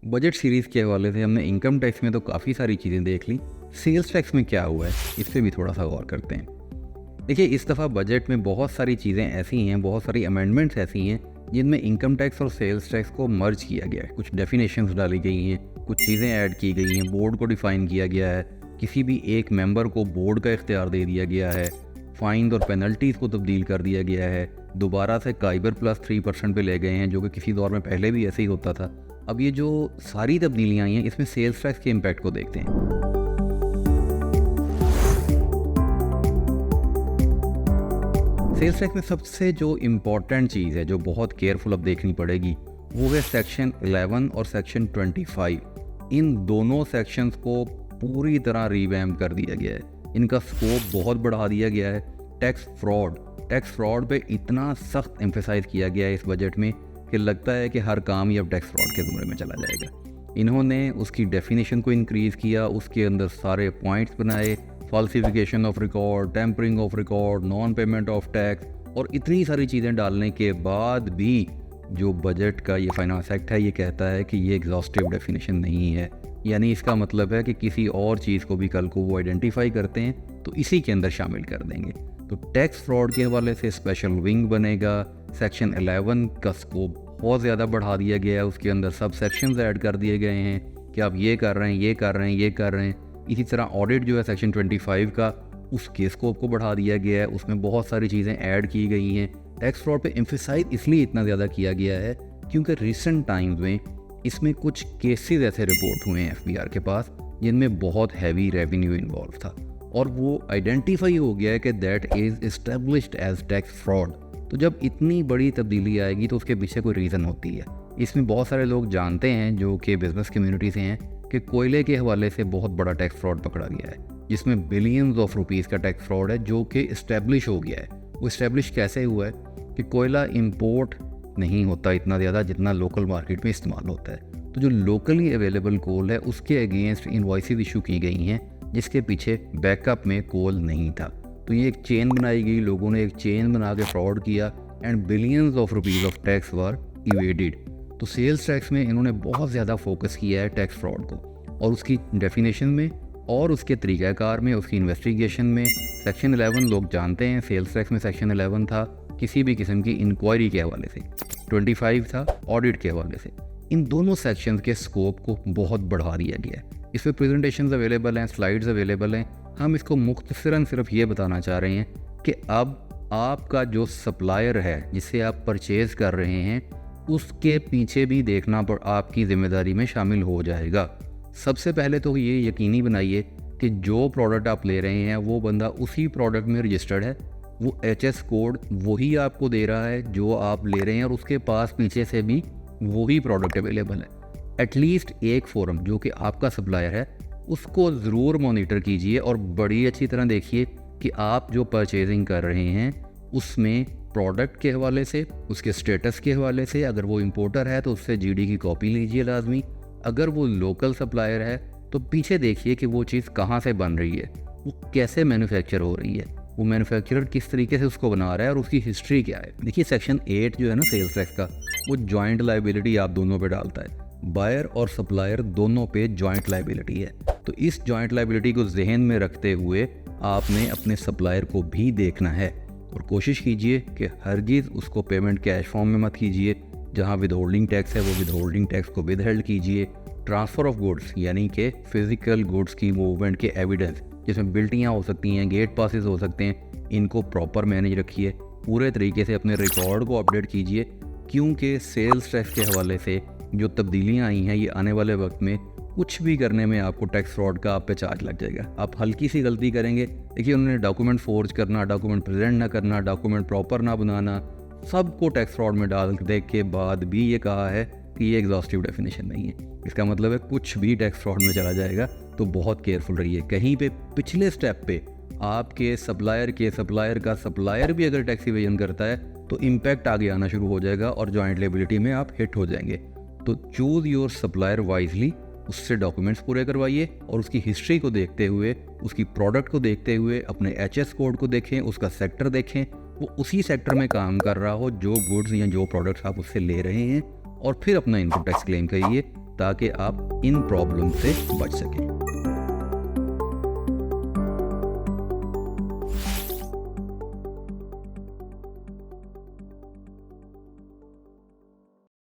Budget series के हवाले से हमने इनकम टैक्स में तो काफ़ी सारी चीज़ें देख ली। सेल्स टैक्स में क्या हुआ है इस पे भी थोड़ा सा गौर करते हैं। देखिए, इस दफ़ा बजट में बहुत सारी चीज़ें ऐसी हैं, बहुत सारी अमेंडमेंट्स ऐसी हैं जिनमें इनकम टैक्स और सेल्स टैक्स को मर्ज किया गया है। कुछ डेफिनेशंस डाली गई हैं, कुछ चीज़ें ऐड की गई हैं, बोर्ड को डिफ़ाइन किया गया है, किसी भी एक मेंबर को बोर्ड का इख्तियार दे दिया गया है, फ़ाइन और पेनल्टीज़ को तब्दील कर दिया गया है, दोबारा से काइबर प्लस 3% पे ले गए हैं, जो कि किसी दौर में पहले भी ऐसे ही होता था। अब ये जो सारी तब्दीलियाँ आई हैं, इसमें सेल्स टैक्स के इम्पैक्ट को देखते हैं। सेल्स टैक्स में सबसे जो इम्पॉर्टेंट चीज़ है, जो बहुत केयरफुल अब देखनी पड़ेगी, वो है सेक्शन 11 और सेक्शन 25। इन दोनों सेक्शंस को पूरी तरह रिवैम्प कर दिया गया है। इनका स्कोप बहुत बढ़ा दिया गया है। टैक्स फ्रॉड पे इतना सख्त एम्फेसाइज किया गया है इस बजट में कि लगता है कि हर काम ही अब टैक्स फ्रॉड के ज़ुमरे में चला जाएगा। इन्होंने उसकी डेफिनेशन को इंक्रीज़ किया, उसके अंदर सारे पॉइंट्स बनाए, falsification of record, tampering of record, non payment of tax, और इतनी सारी चीज़ें डालने के बाद भी जो बजट का ये फाइनेंस एक्ट है, ये कहता है कि ये एग्जॉस्टिव डेफिनेशन नहीं है। यानी इसका मतलब है कि किसी और चीज़ को भी कल को वो आइडेंटिफाई करते हैं तो इसी के अंदर शामिल कर देंगे। तो टैक्स फ्रॉड के हवाले से स्पेशल विंग बनेगा। सेक्शन 11 का स्कोप बहुत ज़्यादा बढ़ा दिया गया है, उसके अंदर सब सेक्शंस ऐड कर दिए गए हैं कि आप ये कर रहे हैं, ये कर रहे हैं, ये कर रहे हैं। इसी तरह ऑडिट जो है सेक्शन 25 का, उसके स्कोप को बढ़ा दिया गया है, उसमें बहुत सारी चीज़ें ऐड की गई हैं। टैक्स फ्रॉड पे एम्फेसाइज इसलिए इतना ज़्यादा किया गया है क्योंकि रिसेंट टाइम्स में इसमें कुछ केसेस ऐसे रिपोर्ट हुए हैं एफबीआर के पास जिनमें बहुत हैवी रेवेन्यू इन्वॉल्व था, और वो आइडेंटिफाई हो गया है कि that is established as tax fraud. तो जब इतनी बड़ी तब्दीली आएगी तो उसके पीछे कोई रीज़न होती है। इसमें बहुत सारे लोग जानते हैं जो कि बिज़नेस कम्युनिटी से हैं कि कोयले के हवाले से बहुत बड़ा टैक्स फ्रॉड पकड़ा गया है, जिसमें बिलियंस ऑफ रुपीज़ का टैक्स फ्रॉड है जो कि इस्टेब्लिश हो गया है। वो इस्टेब्लिश कैसे हुआ है कि कोयला इंपोर्ट नहीं होता इतना ज़्यादा जितना लोकल मार्केट में इस्तेमाल होता है। तो जो लोकली अवेलेबल कोल है उसके अगेंस्ट इनवॉइसेस इशू की गई हैं जिसके पीछे बैकअप में कोल नहीं था। तो ये एक चेन बनाई गई, लोगों ने एक चेन बना के फ्रॉड किया and billions of rupees of tax were evaded. तो सेल्स टैक्स में इन्होंने बहुत ज़्यादा फोकस किया है टैक्स फ्रॉड को, और उसकी डेफिनेशन में और उसके तरीक़ाकार में, उसकी इन्वेस्टिगेशन में। सेक्शन 11 लोग जानते हैं, सेल्स टैक्स में सेक्शन 11 था किसी भी किस्म की इंक्वायरी के हवाले से, 25 था ऑडिट के हवाले से। इन दोनों सेक्शंस के स्कोप को बहुत बढ़ा दिया गया है। इस पर प्रेजेंटेशंस अवेलेबल हैं, स्लाइड्स अवेलेबल हैं। हम इसको मुख्तसरन सिर्फ ये बताना चाह रहे हैं कि अब आपका जो सप्लायर है जिससे आप परचेज़ कर रहे हैं, उसके पीछे भी देखना पर आपकी ज़िम्मेदारी में शामिल हो जाएगा। सबसे पहले तो ये यकीनी बनाइए कि जो प्रोडक्ट आप ले रहे हैं वो बंदा उसी प्रोडक्ट में रजिस्टर्ड है, वो HS कोड वही आपको दे रहा है जो आप ले रहे हैं, और उसके पास पीछे से भी वही प्रोडक्ट अवेलेबल है। एटलीस्ट एक फोरम जो कि आपका सप्लायर है उसको ज़रूर मॉनिटर कीजिए और बड़ी अच्छी तरह देखिए कि आप जो परचेजिंग कर रहे हैं उसमें प्रोडक्ट के हवाले से, उसके स्टेटस के हवाले से, अगर वो इंपोर्टर है तो उससे GD की कॉपी लीजिए लाजमी। अगर वो लोकल सप्लायर है तो पीछे देखिए कि वो चीज़ कहाँ से बन रही है, वो कैसे मैन्युफैक्चर हो रही है, वो मैन्युफैक्चरर किस तरीके से उसको बना रहा है और उसकी हिस्ट्री क्या है। देखिए, सेक्शन 8 जो है ना सेल्स टैक्स का, वो जॉइंट लाइबिलिटी आप दोनों पे डालता है। बायर और सप्लायर दोनों पे जॉइंट लाइबिलिटी है। तो इस जॉइंट लाइबिलिटी को जहन में रखते हुए आपने अपने सप्लायर को भी देखना है, और कोशिश कीजिए कि हरगिज़ उसको पेमेंट कैश फॉर्म में मत कीजिए। जहाँ विद होल्डिंग टैक्स है वो विद होल्डिंग टैक्स को विद हेल्ड कीजिए। ट्रांसफ़र ऑफ गुड्स यानी कि फ़िज़िकल गुड्स की मूवमेंट के एविडेंस, जिसमें बिल्टियाँ हो सकती हैं, गेट पासेस हो सकते हैं, इनको प्रॉपर मैनेज रखिए। पूरे तरीके से अपने रिकॉर्ड को अपडेट कीजिए, क्योंकि सेल्स टैक्स के हवाले से जो तब्दीलियाँ आई हैं ये आने वाले वक्त में कुछ भी करने में आपको टैक्स फ्रॉड का आप पे चार्ज लग जाएगा। आप हल्की सी गलती करेंगे, देखिए उन्होंने डॉक्यूमेंट फोर्ज करना, डॉक्यूमेंट प्रेजेंट ना करना, डॉक्यूमेंट प्रॉपर ना बनाना, सबको टैक्स फ्रॉड में डाल दे के बाद भी ये कहा है कि ये एग्जॉस्टिव डेफिनेशन नहीं है। इसका मतलब है कुछ भी टैक्स फ्रॉड में चला जाएगा। तो बहुत केयरफुल रहिए। कहीं पे पिछले स्टेप पे आपके सप्लायर का सप्लायर भी अगर टैक्स इवेजन करता है तो इम्पैक्ट आगे आना शुरू हो जाएगा और जॉइंट लायबिलिटी में आप हिट हो जाएंगे। तो चूज़ योर सप्लायर वाइजली, उससे डॉक्यूमेंट्स पूरे करवाइए और उसकी हिस्ट्री को देखते हुए, उसकी प्रोडक्ट को देखते हुए अपने HS कोड को देखें, उसका सेक्टर देखें, वो उसी सेक्टर में काम कर रहा हो जो गुड्स या जो प्रोडक्ट्स आप उससे ले रहे हैं, और फिर अपना इनकम टैक्स क्लेम करिए। ताकि आप इन प्रॉब्लम से बच सकें।